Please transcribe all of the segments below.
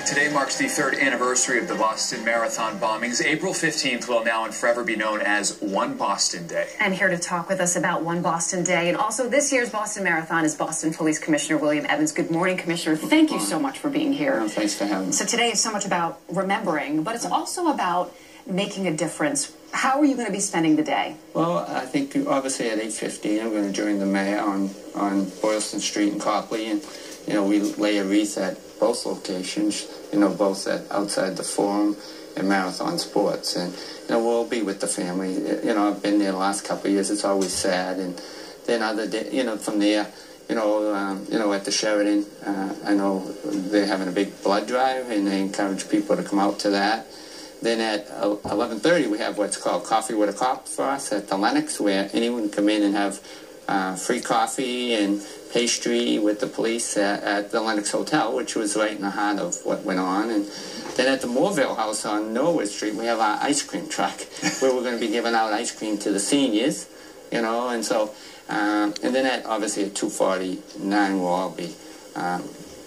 fact, today marks the 3rd anniversary of the Boston Marathon bombings. April 15th will now and forever be known as One Boston Day. And here to talk with us about One Boston Day and also this year's Boston Marathon is Boston Police Commissioner William Evans. Good morning, Commissioner. Thank you so much for being here. Oh, thanks for having me. So today is so much about remembering, but it's also about making a difference. How are you going to be spending the day? Well, I think obviously at 8:15 I'm going to join the mayor on Boylston Street in Copley, and we lay a wreath at both locations, both outside the Forum and Marathon Sports, and we'll be with the family. I've been there the last couple of years. It's always sad, and then other day, from there, at the Sheridan, I know they're having a big blood drive, and they encourage people to come out to that. Then at 11:30 we have what's called Coffee with a Cop for us at the Lenox, where anyone can come in and have free coffee and pastry with the police at the Lenox Hotel, which was right in the heart of what went on. And then at the Moorville House on Norwood Street, we have our ice cream truck, where we're going to be giving out ice cream to the seniors, and so, and then obviously at 2:49 we'll all be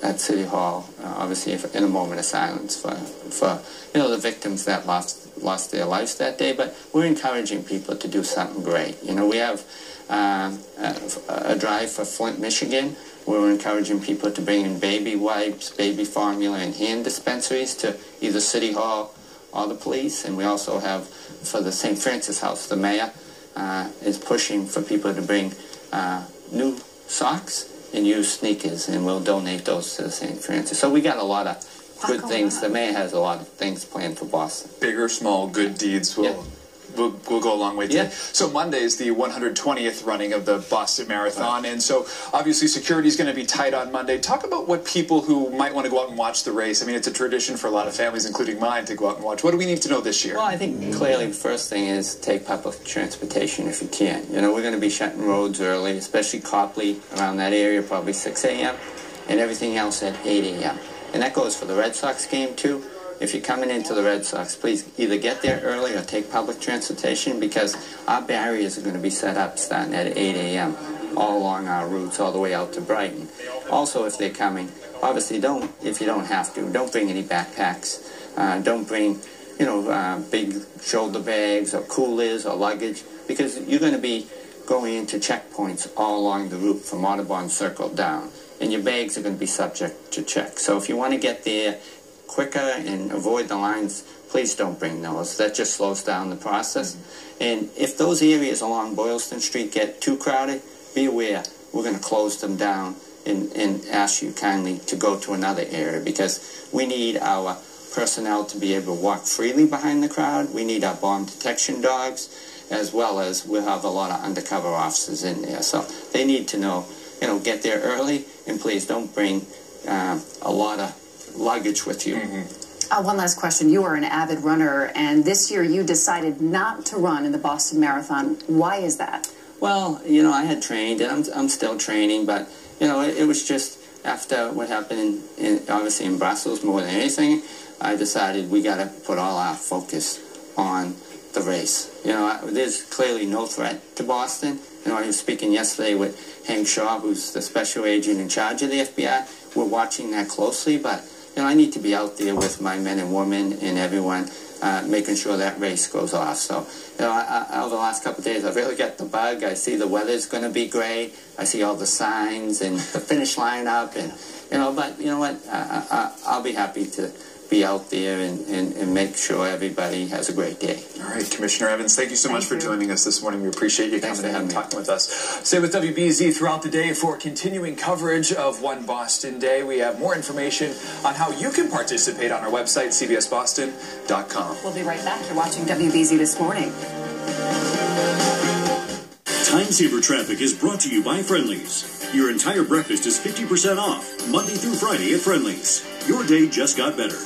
at City Hall, obviously in a moment of silence for the victims that lost their lives that day. But we're encouraging people to do something great. We have a drive for Flint, Michigan, where we're encouraging people to bring in baby wipes, baby formula, and hand dispensaries to either City Hall or the police. And we also have, for the St. Francis House, the mayor is pushing for people to bring new socks and used sneakers, and we'll donate those to the St. Francis. So we got a lot of good things. The mayor has a lot of things planned for Boston. Big or small, good deeds will go a long way today. Yeah. So Monday is the 120th running of the Boston Marathon, and so obviously security is going to be tight on Monday. Talk about what people who might want to go out and watch the race. I mean, it's a tradition for a lot of families, including mine, to go out and watch. What do we need to know this year? Well, I think clearly the first thing is take public transportation if you can. We're going to be shutting roads early, especially Copley, around that area, probably 6 a.m., and everything else at 8 a.m. And that goes for the Red Sox game, too. If you're coming into the Red Sox, please either get there early or take public transportation, because our barriers are going to be set up starting at 8 a.m. all along our routes all the way out to Brighton. Also, if they're coming, obviously if you don't have to, don't bring any backpacks. Don't bring, big shoulder bags or coolers or luggage, because you're going to be going into checkpoints all along the route from Audubon Circle down, and your bags are going to be subject to check. So if you want to get there quicker and avoid the lines, please don't bring those. That just slows down the process. And if those areas along Boylston Street get too crowded, be aware, we're going to close them down and ask you kindly to go to another area, because we need our personnel to be able to walk freely behind the crowd. We need our bomb detection dogs, as well as we'll have a lot of undercover officers in there. So they need to know, get there early, and please don't bring a lot of luggage with you. One last question. You are an avid runner, and this year you decided not to run in the Boston Marathon. Why is that? Well, I had trained, and I'm still training, but, it was just after what happened obviously in Brussels more than anything, I decided we got to put all our focus on the race. There's clearly no threat to Boston. I was speaking yesterday with Hank Shaw, who's the special agent in charge of the FBI. We're watching that closely, but I need to be out there with my men and women and everyone, making sure that race goes off. So, over the last couple of days, I've really got the bug. I see the weather's going to be great. I see all the signs and the finish line up, and but you know what? I'll be happy to be out there and make sure everybody has a great day. All right, Commissioner Evans, thank you so much for joining us this morning. We appreciate you coming in and talking with us. Stay with WBZ throughout the day for continuing coverage of One Boston Day. We have more information on how you can participate on our website, cbsboston.com. We'll be right back. You're watching WBZ This Morning. Time Saver Traffic is brought to you by Friendly's. Your entire breakfast is 50% off, Monday through Friday at Friendly's. Your day just got better.